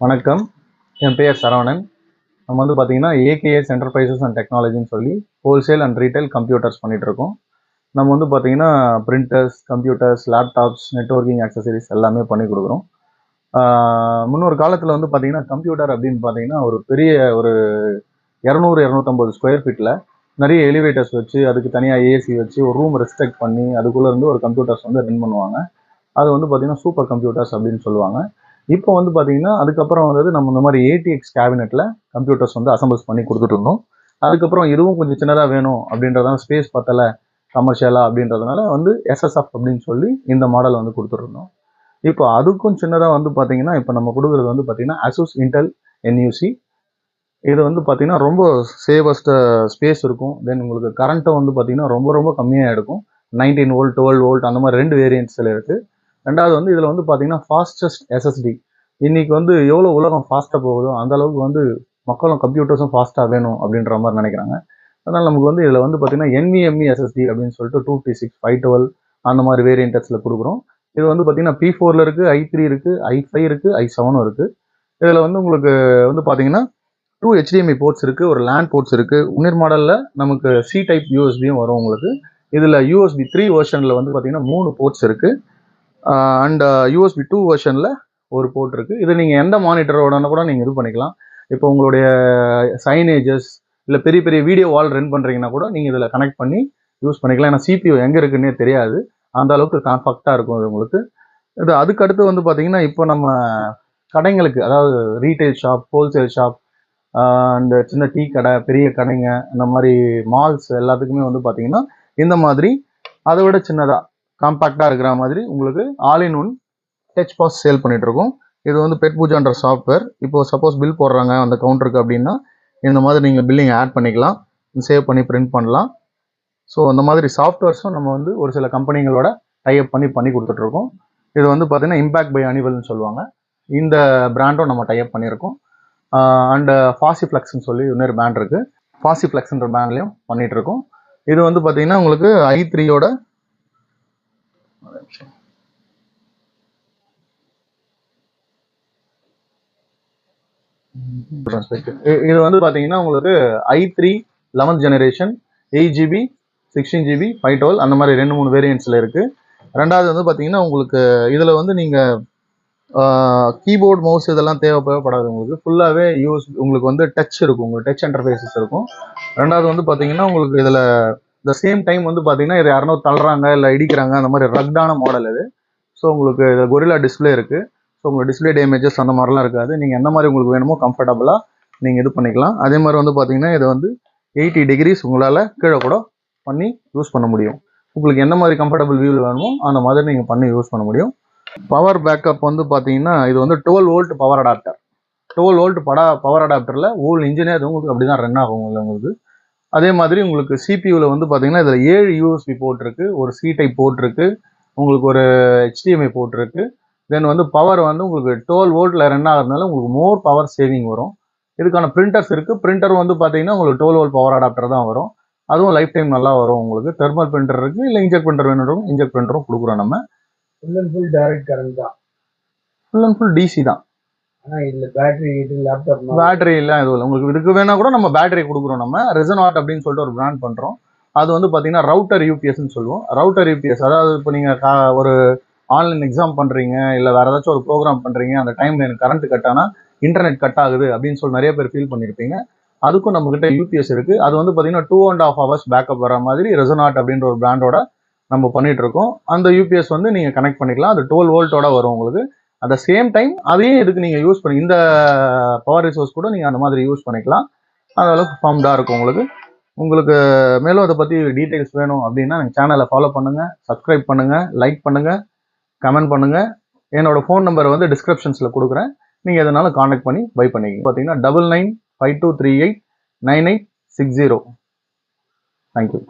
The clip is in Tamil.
வணக்கம். என் பெயர் சரவணன். நம்ம வந்து பார்த்தீங்கன்னா ஏகேஎஸ் என்டர்பிரைசஸ் அண்ட் டெக்னாலஜின்னு சொல்லி ஹோல்சேல் அண்ட் ரீட்டைல் கம்ப்யூட்டர்ஸ் பண்ணிகிட்ருக்கோம். நம்ம வந்து பார்த்தீங்கன்னா printers, computers, laptops, networking accessories எல்லாமே பண்ணி கொடுக்குறோம். முன்னொரு காலத்தில் வந்து பார்த்தீங்கன்னா கம்ப்யூட்டர் அப்படின்னு பார்த்தீங்கன்னா ஒரு பெரிய ஒரு 200-250 ஸ்கொயர் ஃபீட்டில் நிறைய எலிவேட்டர்ஸ் வச்சு அதுக்கு தனியாக ஏசி வச்சு ஒரு ரூம் ரெஸ்ட்ரிக்ட் பண்ணி அதுக்குள்ளே இருந்து ஒரு கம்ப்யூட்டர்ஸ் வந்து ரன் பண்ணுவாங்க. அது வந்து பார்த்தீங்கன்னா சூப்பர் கம்ப்யூட்டர்ஸ் அப்படின்னு சொல்லுவாங்க. இப்போ வந்து பார்த்தீங்கன்னா அதுக்கப்புறம் வந்து நம்ம இந்த மாதிரி ஏடிஎக்ஸ் கேபினெட்டில் கம்ப்யூட்டர்ஸ் வந்து அசம்பிள்ஸ் பண்ணி கொடுத்துட்டு இருந்தோம். அதுக்கப்புறம் இதுவும் கொஞ்சம் சின்னதாக வேணும் அப்படின்றதால ஸ்பேஸ் பத்தலை கமர்ஷியலாக அப்படின்றதுனால வந்து எஸ்எஸ்எஃப் அப்படின்னு சொல்லி இந்த மாடல் வந்து கொடுத்துருந்தோம். இப்போ அதுக்கும் சின்னதாக வந்து பார்த்தீங்கன்னா இப்போ நம்ம கொடுக்குறது வந்து பார்த்தீங்கன்னா அசூஸ் இன்டெல் என்யூசி. இது வந்து பார்த்தீங்கன்னா ரொம்ப சேவஸ்ட் ஸ்பேஸ் இருக்கும். தென் உங்களுக்கு கரண்ட்டும் வந்து பார்த்தீங்கன்னா ரொம்ப ரொம்ப கம்மியாக எடுக்கும். 19 வோல்ட், 12 வோல்ட் அந்த மாதிரி 2 வேரியன்ட்ஸில் இருக்குது. ரெண்டாவது வந்து இதில் வந்து பார்த்தீங்கன்னா ஃபாஸ்டஸ்ட் எஸ்எஸ்டி. இன்னைக்கு வந்து எவ்வளோ உலகம் ஃபாஸ்ட்டாக போகுதோ அந்த அளவுக்கு வந்து மக்களும் கம்ப்யூட்டர்ஸும் ஃபாஸ்ட்டாக வேணும் அப்படின்ற மாதிரி நினைக்கிறாங்க. அதனால் நமக்கு வந்து இதில் வந்து பார்த்தீங்கன்னா NVMe SSD அப்படின்னு சொல்லிட்டு 256, 512 அந்த மாதிரி வேரியன்ட்ஸில் கொடுக்குறோம். இது வந்து பார்த்தீங்கன்னா P4 இருக்குது, I3 இருக்குது, I5 இருக்குது, I7 இருக்குது. இதில் வந்து உங்களுக்கு வந்து பார்த்தீங்கன்னா 2 HDMI போர்ட்ஸ் இருக்குது, ஒரு LAN போர்ட்ஸ் இருக்குது. உன்னிர் மாடலில் நமக்கு C டைப் யூஎஸ்பியும் வரும் உங்களுக்கு. இதில் USB 3 வெர்ஷனில் வந்து பார்த்தீங்கன்னா 3 போர்ட்ஸ் இருக்குது. அண்ட் USB 2 வெர்ஷனில் ஒரு போர்ட் இருக்குது. இது நீங்கள் எந்த மானிட்டரோட கூட நீங்கள் இது பண்ணிக்கலாம். இப்போ உங்களுடைய சைனேஜஸ் இல்லை பெரிய பெரிய வீடியோ வால் ரன் பண்ணுறீங்கன்னா கூட நீங்கள் இதில் கனெக்ட் பண்ணி யூஸ் பண்ணிக்கலாம். ஏன்னா CPU எங்கே இருக்குன்னே தெரியாது, அந்த அளவுக்கு காம்பாக்டாக இருக்கும் இது உங்களுக்கு. இது அதுக்கு அடுத்து வந்து பார்த்தீங்கன்னா இப்போ நம்ம கடைங்களுக்கு, அதாவது ரீட்டைல் ஷாப், ஹோல்சேல் ஷாப், அந்த சின்ன டீ கடை, பெரிய கடைங்க, இந்த மாதிரி மால்ஸ் எல்லாத்துக்குமே வந்து பார்த்தீங்கன்னா இந்த மாதிரி அதை விட சின்னதாக காம்பாக்டாக இருக்கிற மாதிரி உங்களுக்கு all in one touch POS sale பண்ணிட்டு இருக்கோம். இது வந்து பெட் பூஜான்ற சாஃப்ட்வேர். இப்போ சப்போஸ் பில் போடுறாங்க அந்த கவுண்டருக்கு அப்படின்னா இந்த மாதிரி நீங்கள் பில்லிங் ஆட் பண்ணிக்கலாம், சேவ் பண்ணி பிரிண்ட் பண்ணலாம். ஸோ அந்த மாதிரி சாஃப்ட்வேர்ஸும் நம்ம வந்து ஒரு சில கம்பெனிகளோட டைப் பண்ணி கொடுத்துட்ருக்கோம். இது வந்து பார்த்தீங்கன்னா இம்பேக்ட் பை அனிவல்னு சொல்லுவாங்க. இந்த பிராண்டும் நம்ம டைப் பண்ணியிருக்கோம். அண்டு ஃபாசிஃப்ளெக்ஸ்ன்னு சொல்லி இன்னொரு பிராண்ட் இருக்குது. ஃபாசிஃப்ளெக்ஸ்ன்ற பிராண்ட்லையும் பண்ணிகிட்டு இருக்கோம். இது வந்து பார்த்தீங்கன்னா உங்களுக்கு I3யோட இது வந்து பார்த்தீங்கன்னா உங்களுக்கு I3 11th generation 8GB, 16GB, 512 அந்த மாதிரி 2-3 வேரியன்ட்ஸில் இருக்குது. ரெண்டாவது வந்து பார்த்தீங்கன்னா உங்களுக்கு இதில் வந்து நீங்கள் கீபோர்ட், மவுஸ் இதெல்லாம் தேவைப்படாது. உங்களுக்கு ஃபுல்லாகவே உங்களுக்கு வந்து டச் இருக்கும், உங்களுக்கு டச் இன்டர்ஃபேஸஸ் இருக்கும். ரெண்டாவது வந்து பார்த்தீங்கன்னா உங்களுக்கு இதில் இந்த சேம் டைம் வந்து பார்த்தீங்கன்னா இது யாருனோ தள்ளுறாங்க இல்லை இடிக்கிறாங்க அந்த மாதிரி ரக்டான மாடல் இது. ஸோ உங்களுக்கு இதில் கொரில்லா டிஸ்பிளே இருக்குது. ஸோ உங்களுக்கு டிஸ்பிளே டேமேஜஸ் அந்த மாதிரிலாம் இருக்காது. நீங்கள் எந்த மாதிரி உங்களுக்கு வேணுமோ கம்ஃபர்டபுளாக நீங்கள் இது பண்ணிக்கலாம். அதே மாதிரி வந்து பார்த்தீங்கன்னா இதை வந்து 80 டிகிரிஸ் உங்களால் கீழே கூட பண்ணி யூஸ் பண்ண முடியும். உங்களுக்கு எந்த மாதிரி கம்ஃபர்டபுள் வியூவில் வேணுமோ அந்த மாதிரி நீங்கள் பண்ணி யூஸ் பண்ண முடியும். பவர் பேக்கப் வந்து பார்த்தீங்கன்னா இது வந்து 12 volt power adapter. 12 volt power அடாப்டரில் ஹோல் இன்ஜினே அது உங்களுக்கு அப்படி தான் ரன் ஆகும் உங்களுக்கு. அதே மாதிரி உங்களுக்கு சிபியூவில் வந்து பார்த்தீங்கன்னா இதில் 7 USB போர்ட் இருக்குது, ஒரு C டைப் போர்ட் இருக்குது, உங்களுக்கு ஒரு HDMI போர்ட் இருக்குது. தென் வந்து பவர் வந்து உங்களுக்கு 12 வோல்ட்டில் ரன் ஆகிறதுனால உங்களுக்கு மோர் பவர் சேவிங் வரும். இதுக்கான பிரிண்டர்ஸ் இருக்குது. பிரிண்டர் வந்து பார்த்தீங்கன்னா உங்களுக்கு 12 வோல்ட் பவர் அடாப்டர் தான் வரும். அதுவும் லைஃப் டைம் நல்லா வரும் உங்களுக்கு. தெர்மல் பிரிண்டர் இருக்குது, இல்லை இன்ஜெக்ட் பிரிண்டர் வேணும், இன்ஜெக்ட் பிரிண்டரும் கொடுக்குறோம் நம்ம. Full and full direct current தான், ஃபுல் அண்ட் ஃபுல் DC தான். ஆனால் இதில் பேட்டரி, லேப்டாப் பேட்டரி இல்லை எதுவும் இல்லை. உங்களுக்கு இதுக்கு வேணா கூட நம்ம பேட்டரி கொடுக்குறோம். நம்ம ரெசனாட் அப்படின்னு சொல்லிட்டு ஒரு பிராண்ட் பண்ணுறோம். அது வந்து பார்த்தீங்கன்னா ரவுட்டர் UPSன்னு சொல்லுவோம். ரவுட்டர் UPS அதாவது இப்போ நீங்கள் ஒரு ஆன்லைன் எக்ஸாம் பண்ணுறீங்க, இல்லை வேறு ஏதாச்சும் ஒரு ப்ரோக்ராம் பண்ணுறீங்க, அந்த டைமில் எனக்கு கரண்ட் கட் ஆனால் இன்டர்நெட் கட் ஆகுது அப்படின்னு சொல்லி நிறைய பேர் ஃபீல் பண்ணியிருப்பீங்க. அதுக்கும் நம்மக்கிட்ட UPS இருக்குது. அது வந்து பார்த்தீங்கன்னா 2.5 hours பேக்கப் வர மாதிரி ரெசனாட் அப்படின்ற ஒரு பிராண்டோட நம்ம பண்ணிட்டு இருக்கோம். அந்த UPS வந்து நீங்கள் கனெக்ட் பண்ணிக்கலாம். அது 12 வோல்ட்டோட வரும் உங்களுக்கு. அட் த சேம் டைம் அதையும் இதுக்கு நீங்கள் யூஸ் பண்ணி இந்த பவர் ரிசோர்ஸ் கூட நீங்கள் அந்த மாதிரி யூஸ் பண்ணிக்கலாம். அந்த அளவுக்கு ஃபார்ம்டாக இருக்கும் உங்களுக்கு. உங்களுக்கு மேலும் அதை பற்றி டீட்டெயில்ஸ் வேணும் அப்படின்னா எங்கள் சேனலை ஃபாலோ பண்ணுங்கள், சப்ஸ்கிரைப் பண்ணுங்கள், லைக் பண்ணுங்கள், கமெண்ட் பண்ணுங்கள். என்னோடய ஃபோன் நம்பர் வந்து டிஸ்கிரிப்ஷன்ஸில் கொடுக்குறேன். நீங்கள் எதனாலும் கான்டாக்ட் பண்ணி பை பண்ணிக்கிங்க. பார்த்தீங்கன்னா 9952389860. தேங்க்யூ.